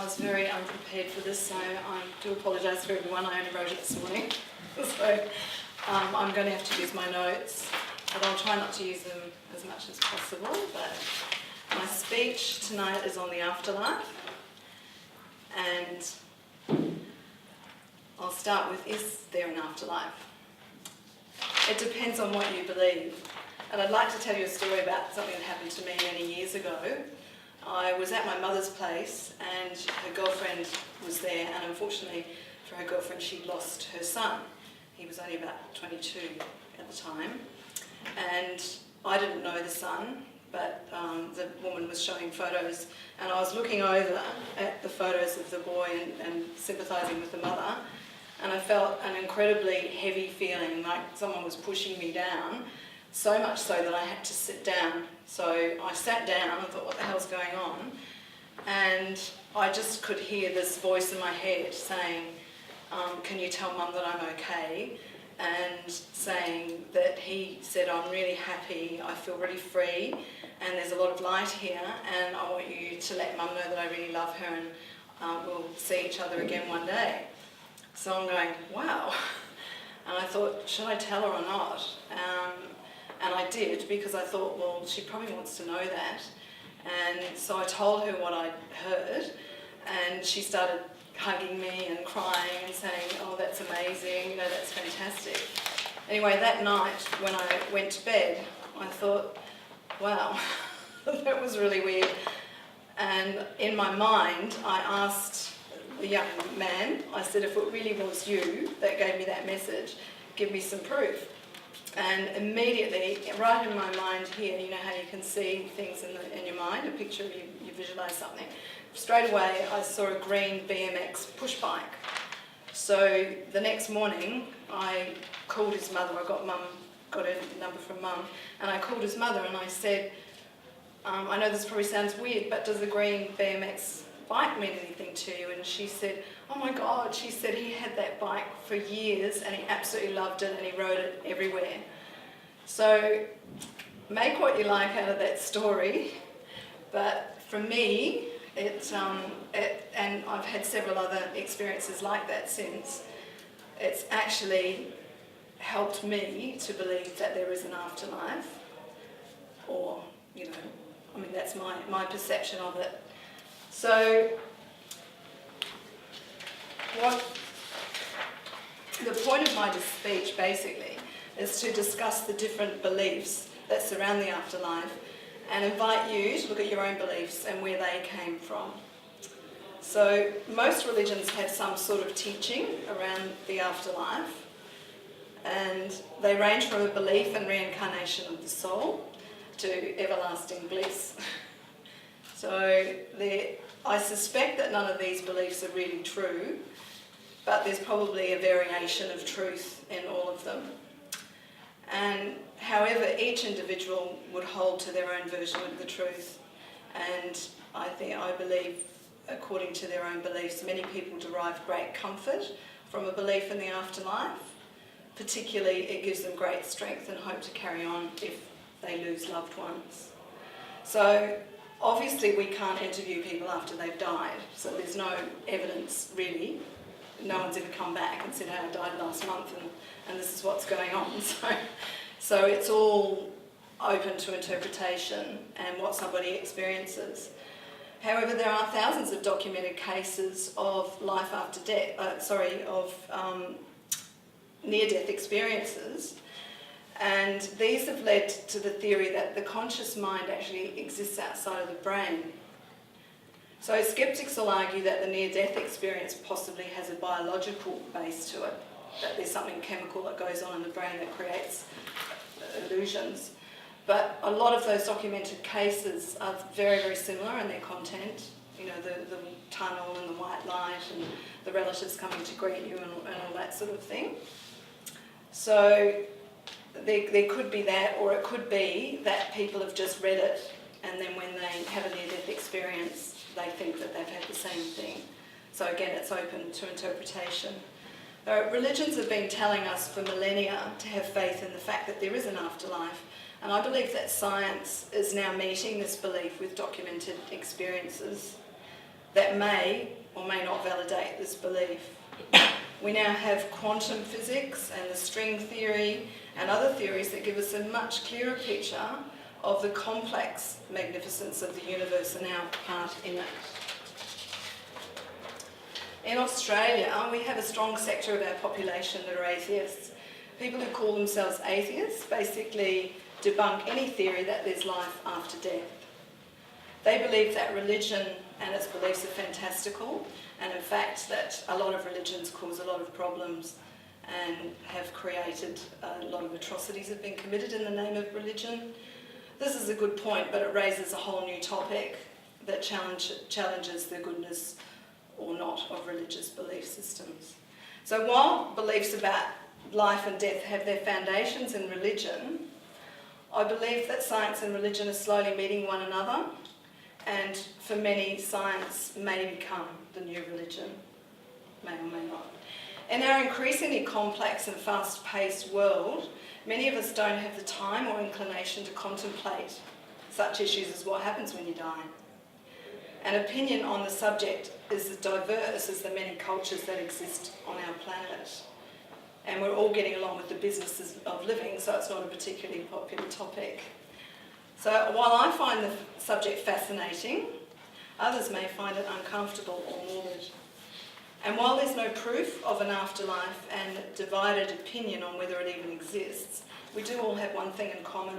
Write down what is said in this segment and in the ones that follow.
was very unprepared for this, so I do apologise for everyone. I only wrote it this morning. So I'm going to have to use my notes, but I'll try not to use them as much as possible. But my speech tonight is on the afterlife, and I'll start with, is there an afterlife? It depends on what you believe. And I'd like to tell you a story about something that happened to me many years ago. I was at my mother's place and her girlfriend was there, and unfortunately for her girlfriend she'd lost her son. He was only about 22 at the time, and I didn't know the son, but the woman was showing photos, and I was looking over at the photos of the boy and sympathising with the mother, and I felt an incredibly heavy feeling like someone was pushing me down, so much so that I had to sit down. So I sat down and thought, what the hell's going on? And I just could hear this voice in my head saying, can you tell Mum that I'm okay? And saying that he said, I'm really happy, I feel really free, and there's a lot of light here, and I want you to let Mum know that I really love her, and we'll see each other again one day. So I'm going, wow. And I thought, should I tell her or not? And I did, because I thought, well, she probably wants to know that. And so I told her what I'd heard, and she started hugging me and crying and saying, oh, that's amazing, you know, that's fantastic. Anyway, that night when I went to bed, I thought, wow, that was really weird. And in my mind, I asked the young man, I said, if it really was you that gave me that message, give me some proof. And immediately, right in my mind here, you know how you can see things in your mind, a picture, you visualise something. Straight away, I saw a green BMX push bike. So the next morning, I called his mother. I got a number from Mum, and I called his mother and I said, I know this probably sounds weird, but does the green BMX bike mean anything to you? And she said, oh my God, she said he had that bike for years and he absolutely loved it and he rode it everywhere. So make what you like out of that story, but for me, and I've had several other experiences like that since, it's actually helped me to believe that there is an afterlife, or, you know, I mean, that's my perception of it. So, the point of my speech basically is to discuss the different beliefs that surround the afterlife and invite you to look at your own beliefs and where they came from. So, most religions have some sort of teaching around the afterlife, and they range from a belief in reincarnation of the soul to everlasting bliss. So I suspect that none of these beliefs are really true, but there's probably a variation of truth in all of them. And however, each individual would hold to their own version of the truth. And I believe, according to their own beliefs, many people derive great comfort from a belief in the afterlife. Particularly, it gives them great strength and hope to carry on if they lose loved ones. So, obviously we can't interview people after they've died, so there's no evidence really. No one's ever come back and said, hey, I died last month and this is what's going on. So it's all open to interpretation and what somebody experiences. However, there are thousands of documented cases of life after death, near-death experiences. And these have led to the theory that the conscious mind actually exists outside of the brain. So skeptics will argue that the near-death experience possibly has a biological base to it, that there's something chemical that goes on in the brain that creates illusions. But a lot of those documented cases are very, very similar in their content. You know, the tunnel and the white light and the relatives coming to greet you and all that sort of thing. So there could be that, or it could be that people have just read it and then when they have a near-death experience they think that they've had the same thing. So again, it's open to interpretation. Religions have been telling us for millennia to have faith in the fact that there is an afterlife, and I believe that science is now meeting this belief with documented experiences. that may or may not validate this belief. We now have quantum physics and the string theory and other theories that give us a much clearer picture of the complex magnificence of the universe and our part in it. In Australia, we have a strong sector of our population that are atheists. People who call themselves atheists basically debunk any theory that there's life after death. They believe that religion and its beliefs are fantastical, and in fact that a lot of religions cause a lot of problems and have created a lot of atrocities have been committed in the name of religion. This is a good point, but it raises a whole new topic that challenges the goodness or not of religious belief systems. So while beliefs about life and death have their foundations in religion, I believe that science and religion are slowly meeting one another, and for many, science may become the new religion, may or may not. In our increasingly complex and fast-paced world, many of us don't have the time or inclination to contemplate such issues as what happens when you die. An opinion on the subject is as diverse as the many cultures that exist on our planet. And we're all getting along with the businesses of living, so it's not a particularly popular topic. So while I find the subject fascinating, others may find it uncomfortable or morbid. And while there's no proof of an afterlife and divided opinion on whether it even exists, we do all have one thing in common.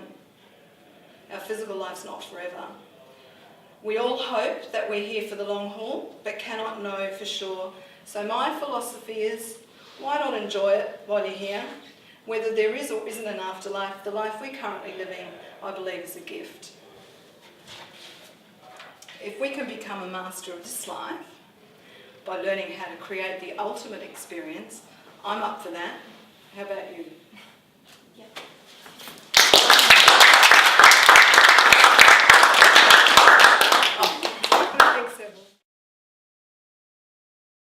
Our physical life's not forever. We all hope that we're here for the long haul, but cannot know for sure. So my philosophy is, why not enjoy it while you're here? Whether there is or isn't an afterlife, the life we're currently living, I believe, is a gift. If we can become a master of this life by learning how to create the ultimate experience, I'm up for that. How about you? Yep.